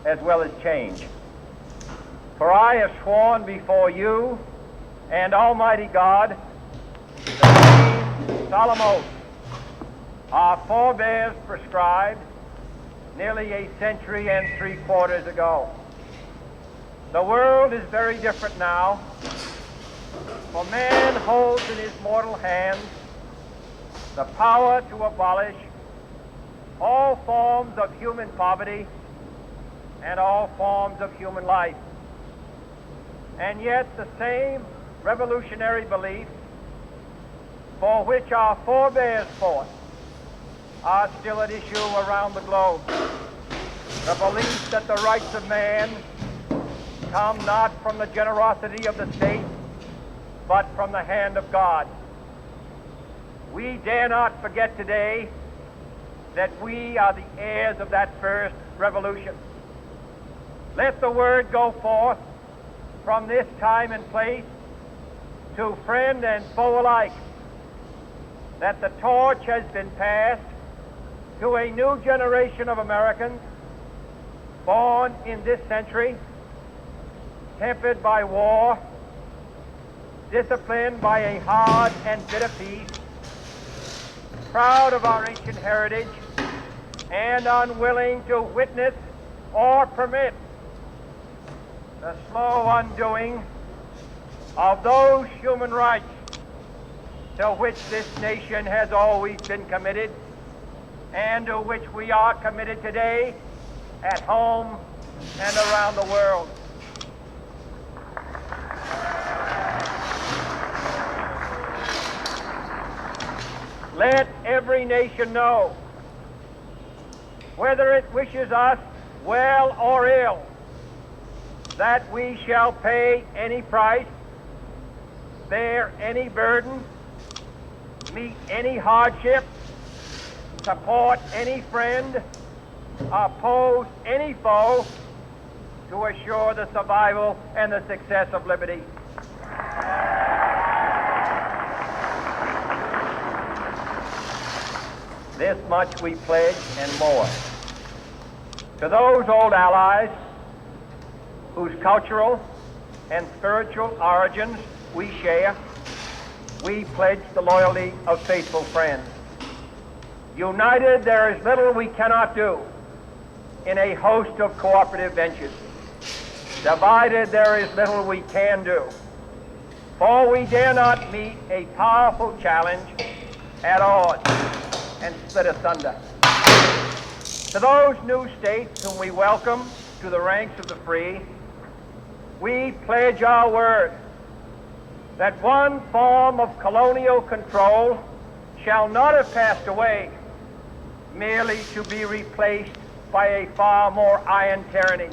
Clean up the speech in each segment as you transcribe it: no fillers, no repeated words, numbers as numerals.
as well as change. For I have sworn before you and Almighty God the same solemn oath our forebears prescribed nearly a century and 3/4 ago. The world is very different now, for man holds in his mortal hands the power to abolish all forms of human poverty and all forms of human life. And yet the same revolutionary beliefs for which our forebears fought are still at issue around the globe. The belief that the rights of man come not from the generosity of the state, but from the hand of God. We dare not forget today that we are the heirs of that first revolution. Let the word go forth from this time and place to friend and foe alike that the torch has been passed to a new generation of Americans born in this century, tempered by war, disciplined by a hard and bitter peace, proud of our ancient heritage, and unwilling to witness or permit the slow undoing of those human rights to which this nation has always been committed and to which we are committed today at home and around the world. Let every nation know, whether it wishes us well or ill, that we shall pay any price, bear any burden, meet any hardship, support any friend, oppose any foe to assure the survival and the success of liberty. This much we pledge and more. To those old allies whose cultural and spiritual origins we share, we pledge the loyalty of faithful friends. United, there is little we cannot do in a host of cooperative ventures. Divided, there is little we can do, for we dare not meet a powerful challenge at odds and split asunder. To those new states whom we welcome to the ranks of the free, we pledge our word that one form of colonial control shall not have passed away, merely to be replaced by a far more iron tyranny.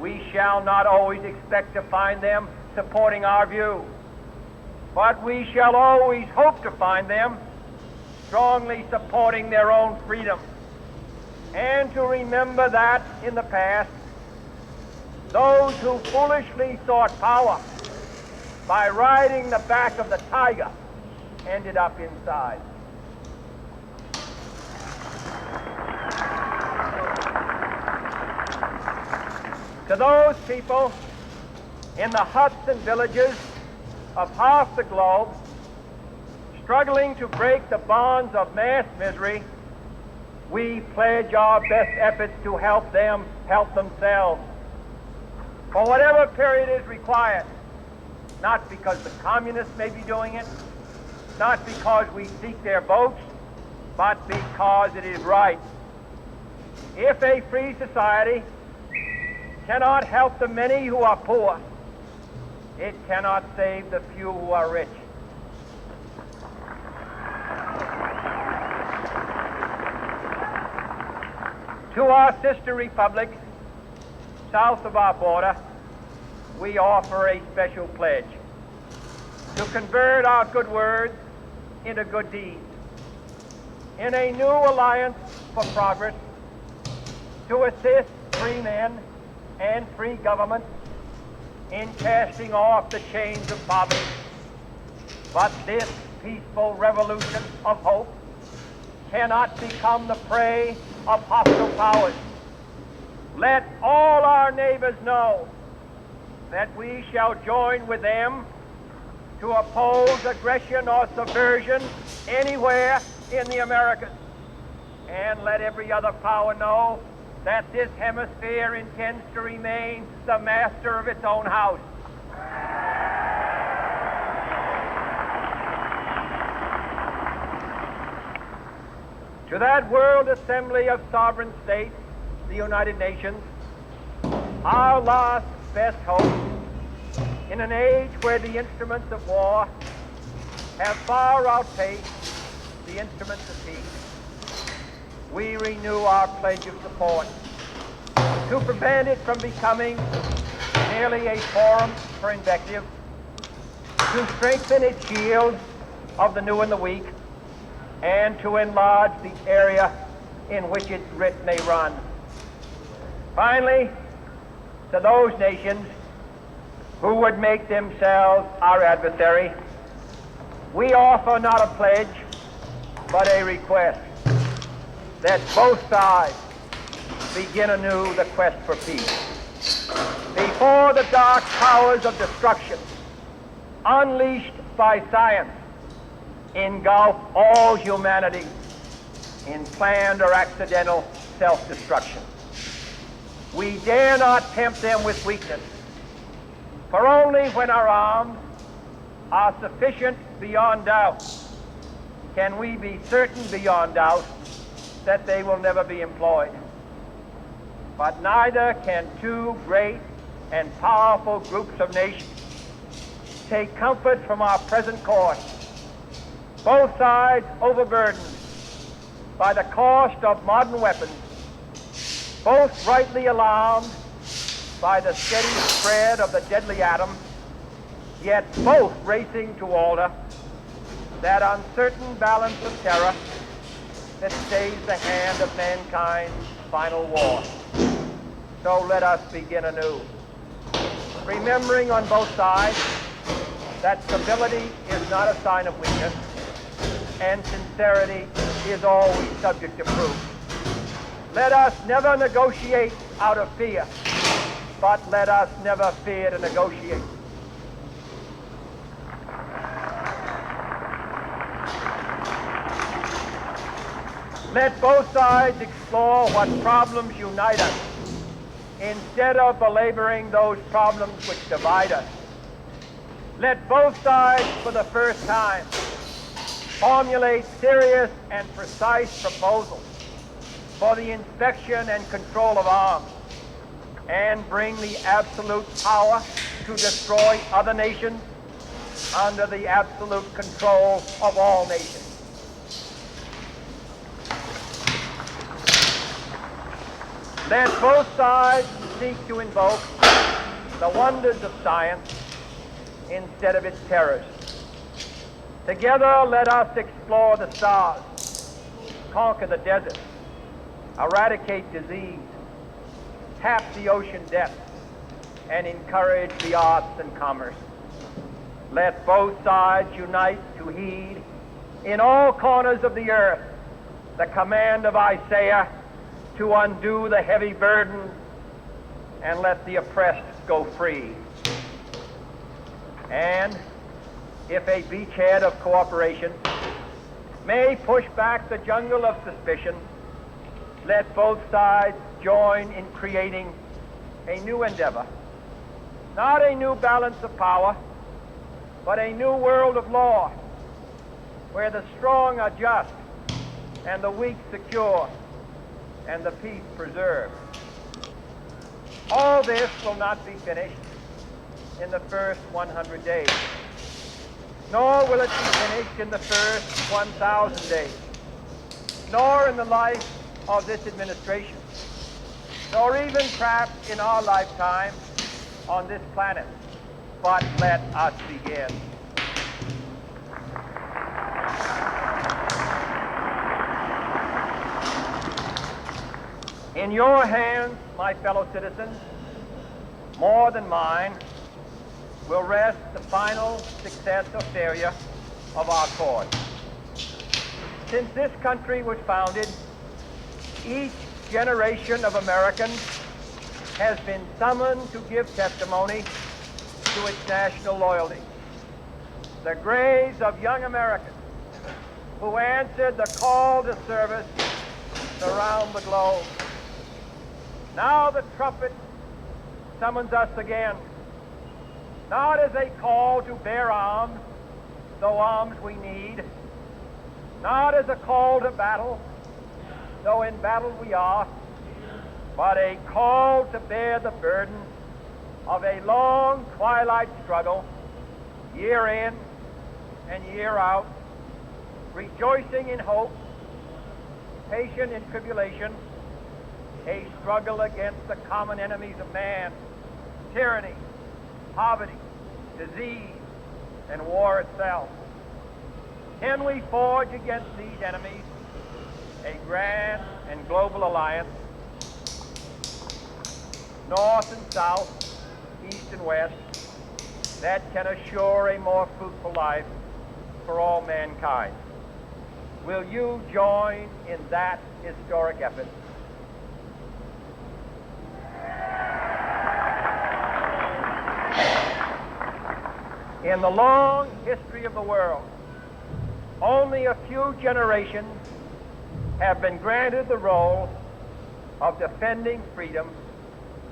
We shall not always expect to find them supporting our view, but we shall always hope to find them strongly supporting their own freedom, and to remember that in the past, those who foolishly sought power by riding the back of the tiger ended up inside. To those people in the huts and villages of half the globe struggling to break the bonds of mass misery, we pledge our best efforts to help them help themselves for whatever period is required, not because the communists may be doing it, not because we seek their votes, but because it is right. If a free society cannot help the many who are poor, it cannot save the few who are rich. To our sister republics south of our border, we offer a special pledge to convert our good words into good deeds, in a new alliance for progress, to assist free men and free governments in casting off the chains of poverty. But this peaceful revolution of hope cannot become the prey of hostile powers. let all our neighbors know that we shall join with them to oppose aggression or subversion anywhere in the Americas. And let every other power know that this hemisphere intends to remain the master of its own house. To that World Assembly of Sovereign States, the United Nations, our last best hope, in an age where the instruments of war have far outpaced the instruments of peace, we renew our pledge of support to prevent it from becoming merely a forum for invective, to strengthen its shield of the new and the weak, and to enlarge the area in which its writ may run. Finally, to those nations who would make themselves our adversary, we offer not a pledge, but a request that both sides begin anew the quest for peace. Before the dark powers of destruction, unleashed by science, engulf all humanity in planned or accidental self-destruction. We dare not tempt them with weakness, for only when our arms are sufficient beyond doubt can we be certain beyond doubt that they will never be employed. But neither can two great and powerful groups of nations take comfort from our present course, both sides overburdened by the cost of modern weapons, both rightly alarmed by the steady spread of the deadly atom, yet both racing to alter that uncertain balance of terror that stays the hand of mankind's final war. So let us begin anew, remembering on both sides that stability is not a sign of weakness, and sincerity is always subject to proof. Let us never negotiate out of fear, but let us never fear to negotiate. Let both sides explore what problems unite us, instead of belaboring those problems which divide us. Let both sides, for the first time, formulate serious and precise proposals for the inspection and control of arms, and bring the absolute power to destroy other nations under the absolute control of all nations. Let both sides seek to invoke the wonders of science instead of its terrors. Together, let us explore the stars, conquer the desert, eradicate disease, tap the ocean depths, and encourage the arts and commerce. Let both sides unite to heed in all corners of the earth the command of Isaiah to undo the heavy burden and let the oppressed go free. And if a beachhead of cooperation may push back the jungle of suspicion, let both sides join in creating a new endeavor, not a new balance of power, but a new world of law, where the strong are just, and the weak secure, and the peace preserved. All this will not be finished in the first 100 days, nor will it be finished in the first 1,000 days, nor in the life of this administration, nor even perhaps in our lifetime on this planet. But let us begin. In your hands, my fellow citizens, more than mine, will rest the final success or failure of our cause. Since this country was founded, each generation of Americans has been summoned to give testimony to its national loyalty. The graves of young Americans who answered the call to service surround the globe. Now the trumpet summons us again, not as a call to bear arms, though arms we need, not as a call to battle, though in battle we are, but a call to bear the burden of a long twilight struggle, year in and year out, rejoicing in hope, patient in tribulation, a struggle against the common enemies of man, tyranny, poverty, disease, and war itself. Can we forge against these enemies a grand and global alliance, north and south, east and west, that can assure a more fruitful life for all mankind? Will you join in that historic effort? In the long history of the world, only a few generations have been granted the role of defending freedom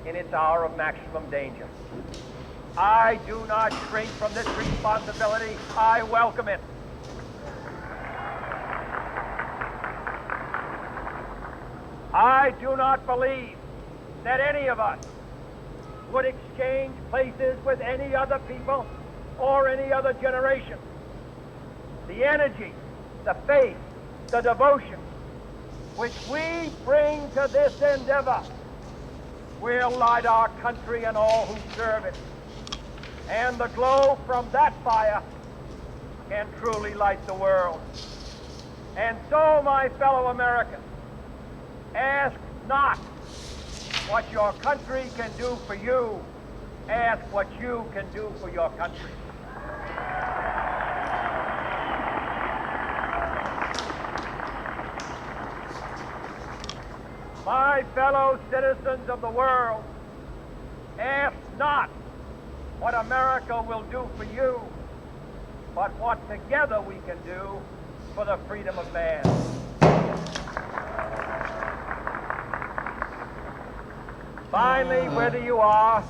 in its hour of maximum danger. I do not shrink from this responsibility. I welcome it. I do not believe that any of us would exchange places with any other people or any other generation. The energy, the faith, the devotion which we bring to this endeavor will light our country and all who serve it. And the glow from that fire can truly light the world. And so, my fellow Americans, ask not what your country can do for you. Ask what you can do for your country. My fellow citizens of the world, ask not what America will do for you, but what together we can do for the freedom of man. Finally, whether you are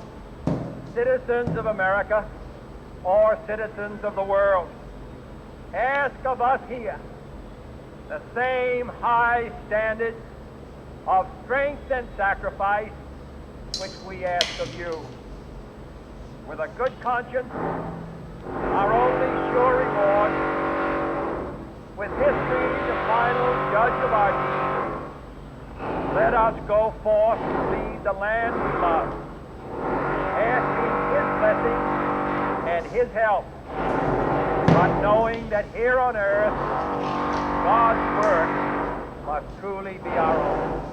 citizens of America or citizens of the world, ask of us here the same high standards of strength and sacrifice which we ask of you. With a good conscience, our only sure reward, with history the final judge of our deeds, let us go forth to lead the land we love, asking his blessing and his help, but knowing that here on earth, God's work must truly be our own.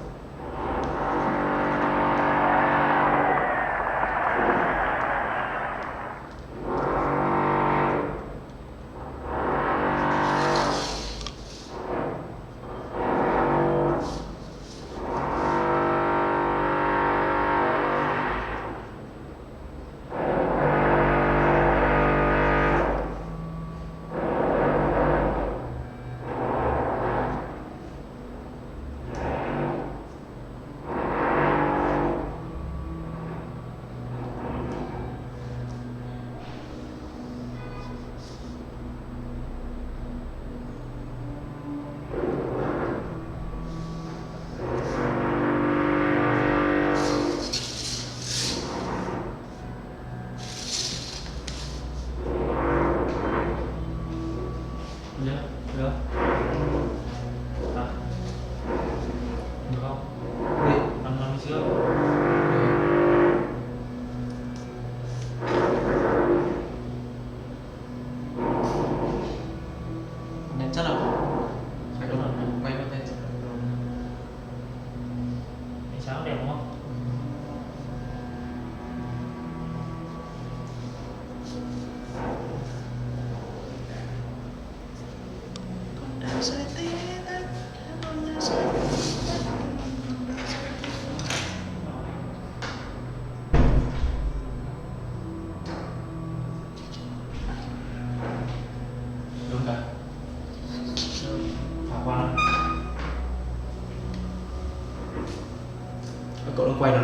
quay rồi.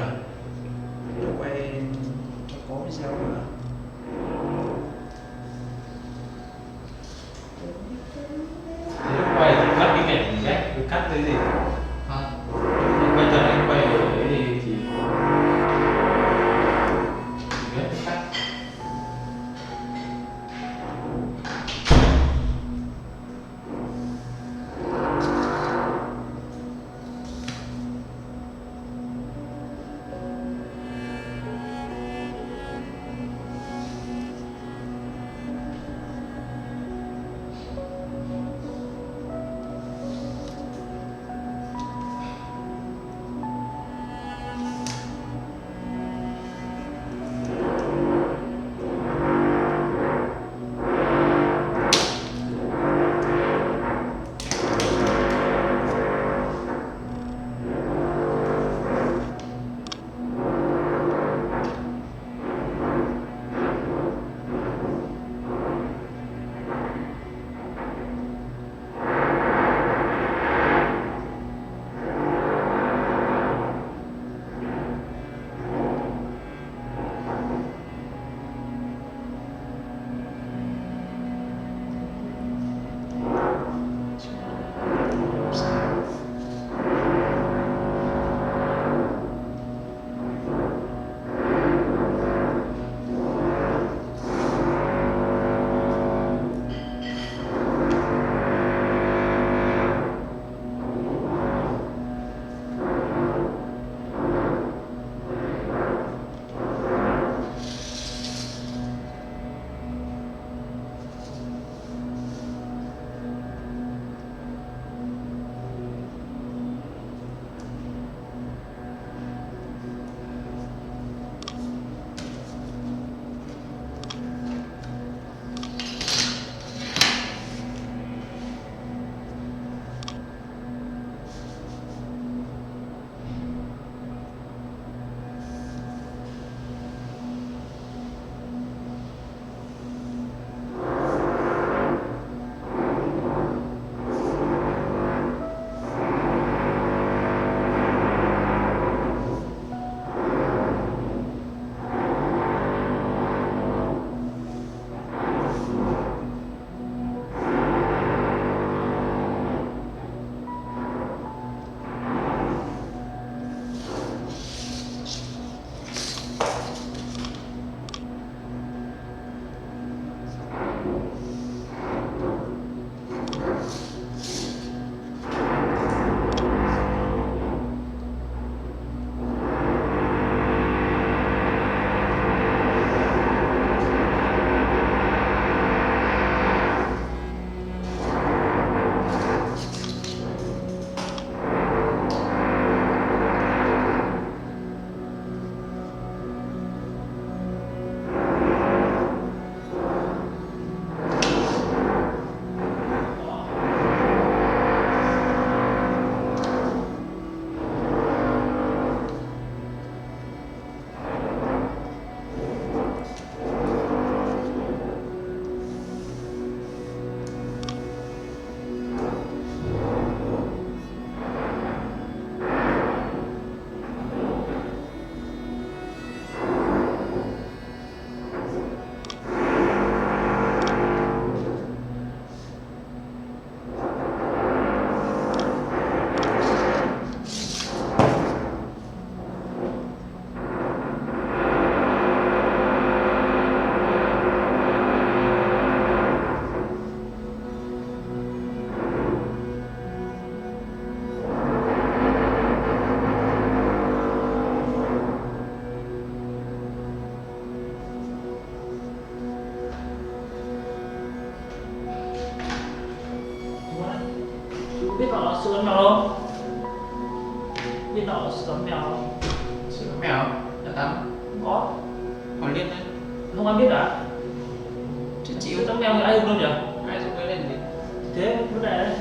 Quay cho có video mà. Thế quay thì cắt cái cảnh ghép với cắt cái gì? Hả? Quay thật anh quay ở đấy thì ghép với cắt. Biết họ sữa mèo không? Biết họ sữa mèo không? Sữa mèo đã tắm Có. còn liên đấy Không ai biết à? chứ chịu Sữa mèo thì ai dùng đâu nhỉ? ai dùng cái lên gì Thế vấn đề đấy.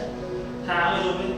Thà người dùng đi.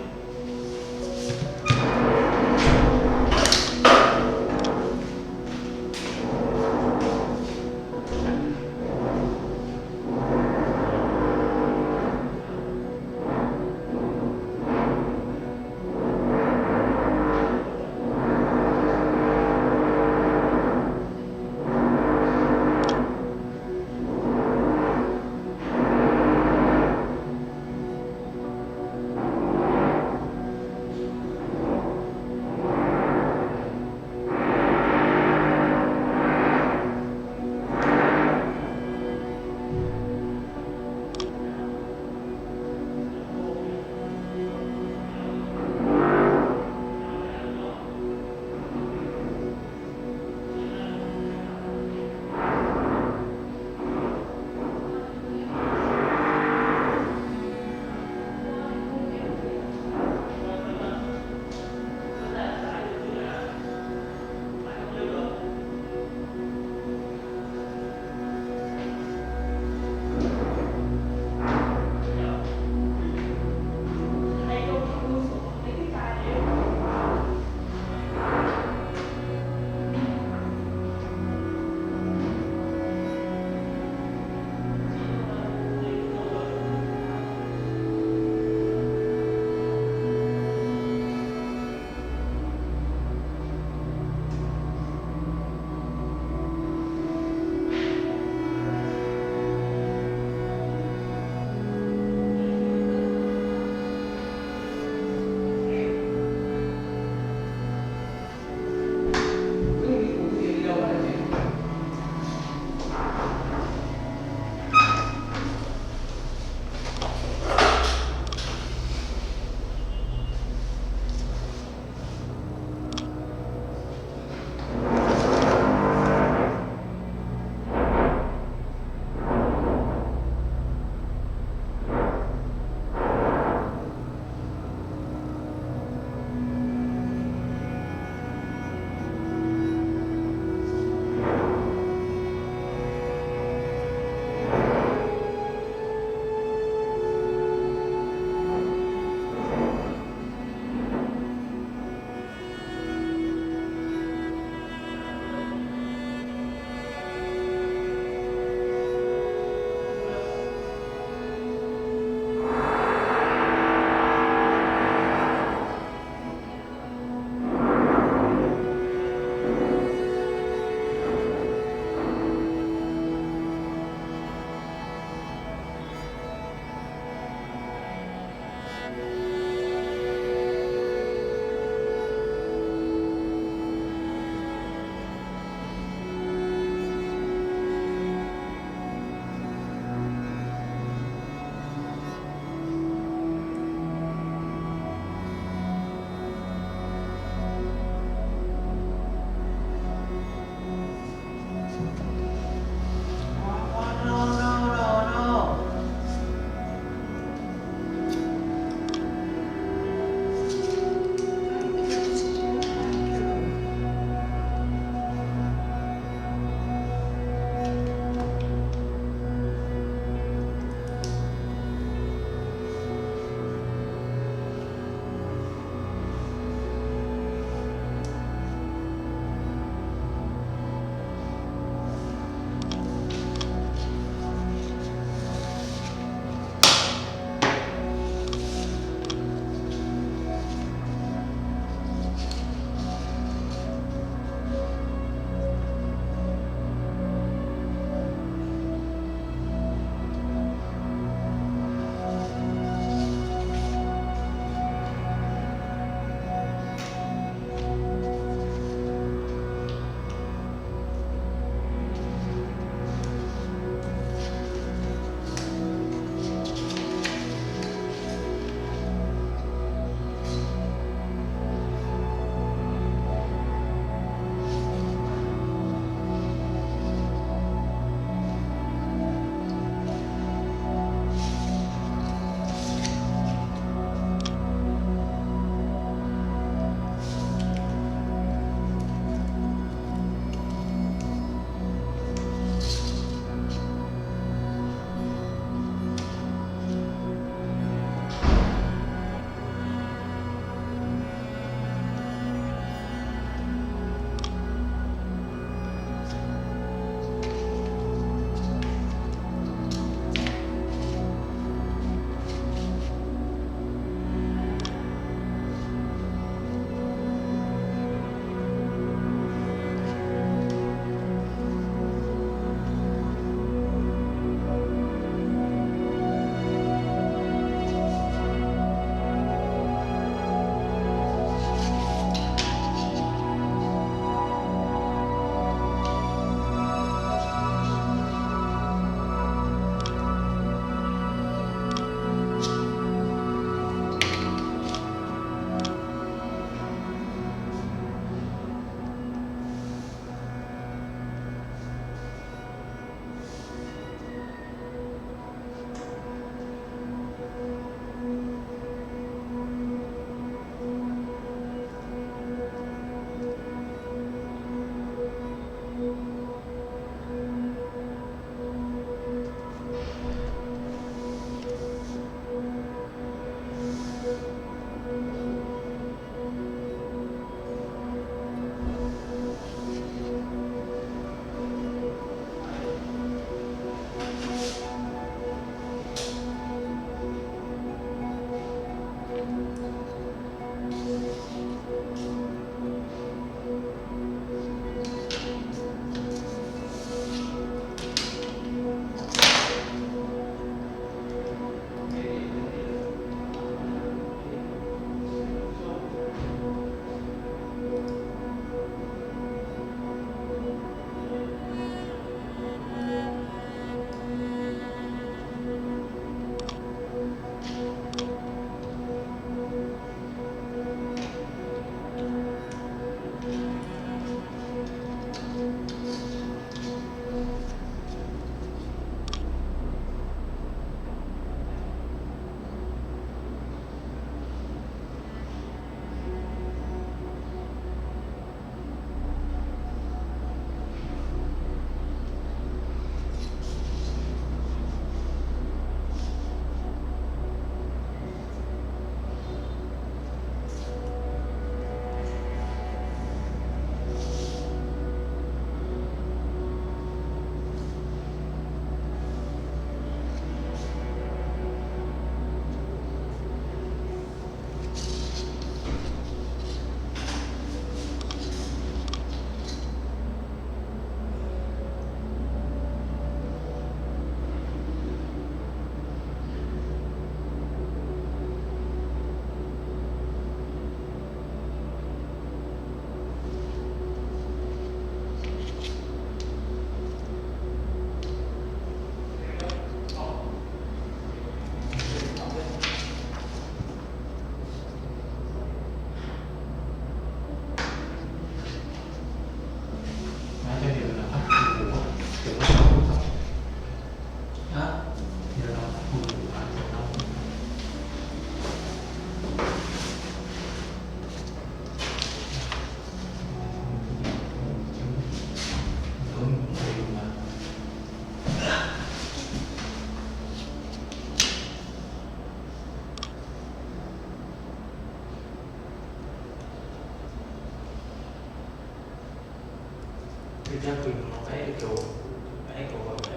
Thực ra mình nó vẽ kiểu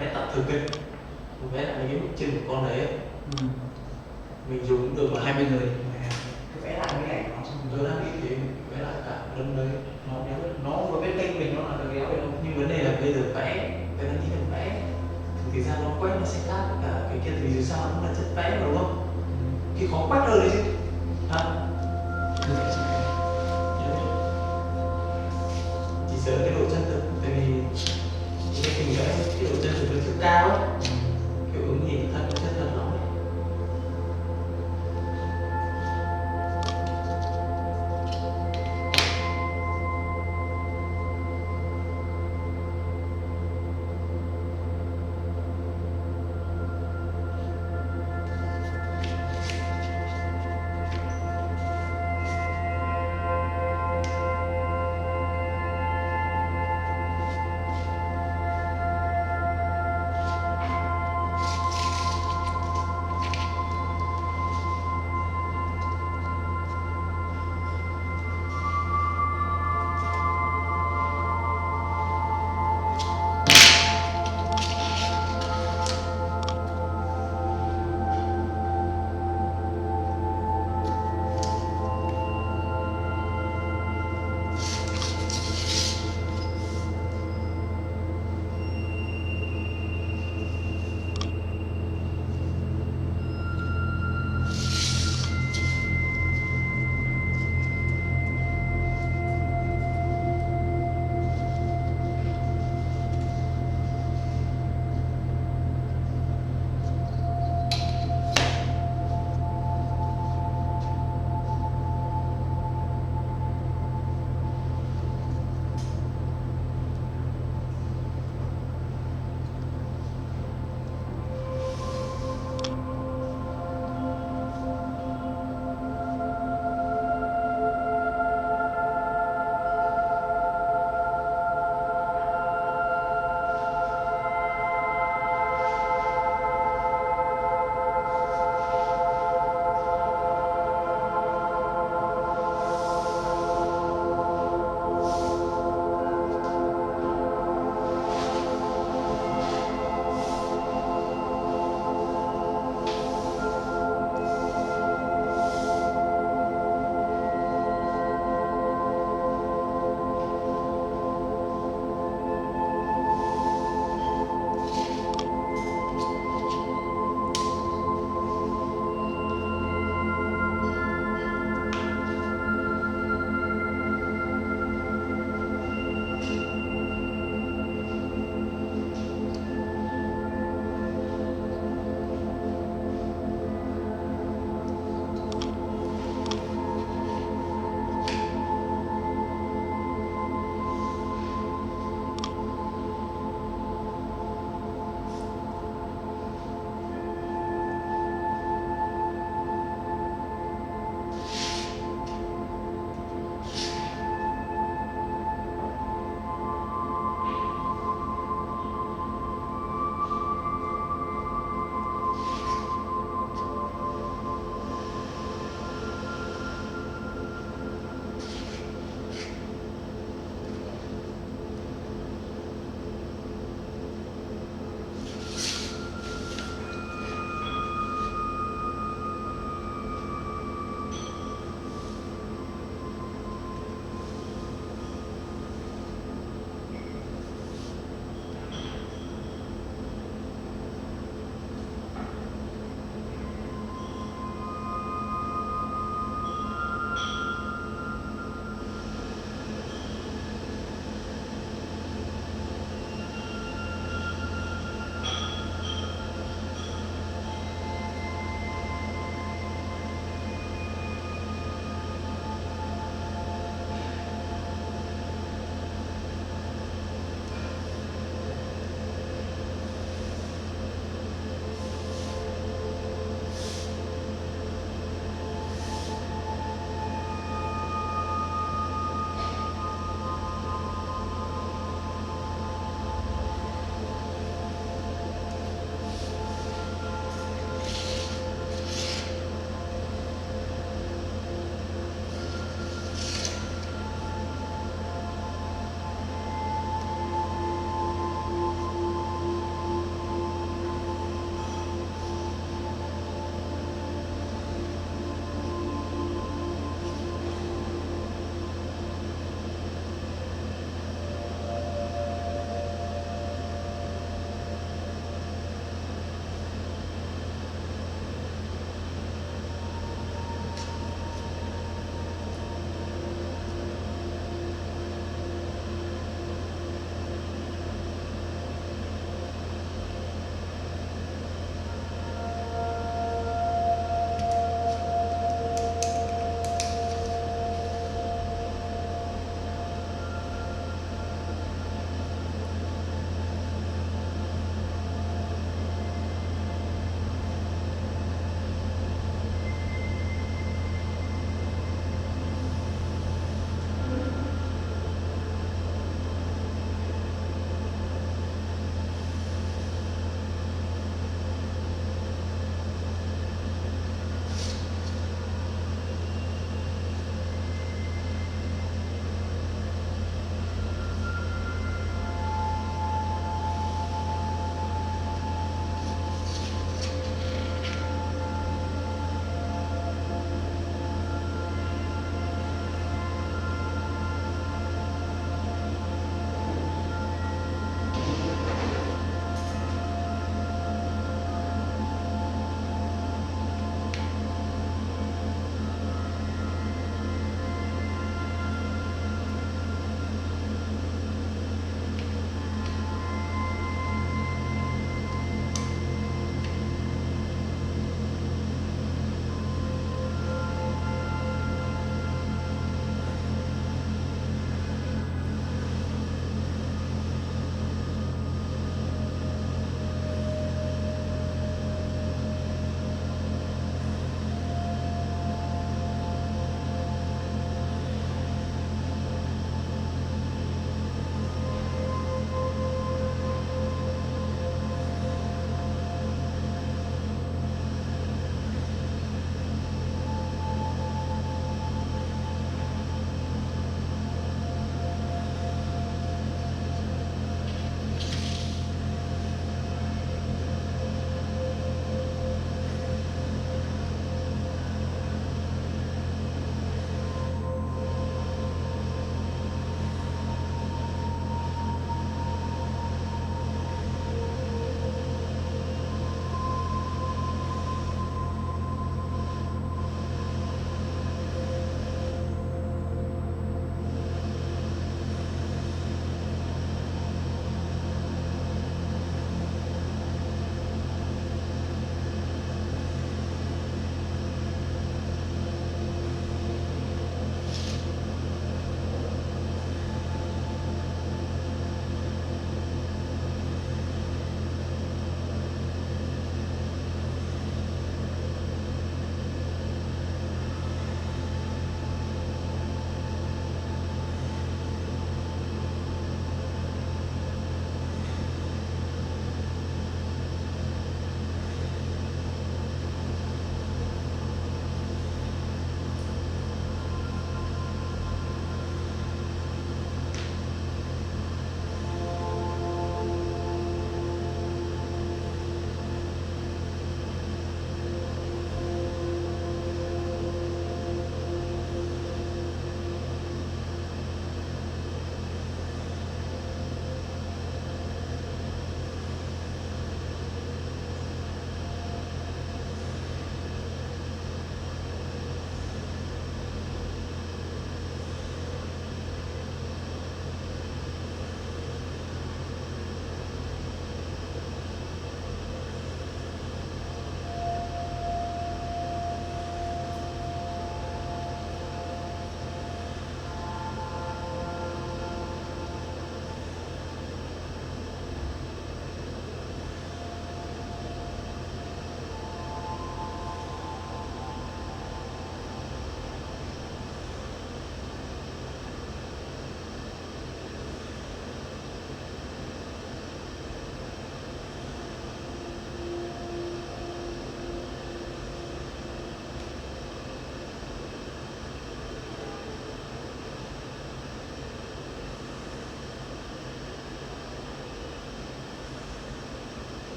vẽ tập thực ấy, mình vẽ lại mấy cái bức chân của con đấy ấy. Mình dùng được mà 20 người vẽ lại cái ảnh nó xong tôi đang nghĩ thế, vẽ lại cả lâm đấy. nó với cái kênh mình nó là được kéo được không? Nhưng vấn đề là bây giờ vẽ cái đăng ký được vẽ thì ra nó quét nó sẽ khác với cả cái kia, thì dù sao nó cũng là chất vẽ mà, đúng không? Thì khó quét hơn đấy chứ hả? Chỉ sợ cái độ chân thực, tại vì cái mình vẽ cái độ chân thực nó chưa cao ấy.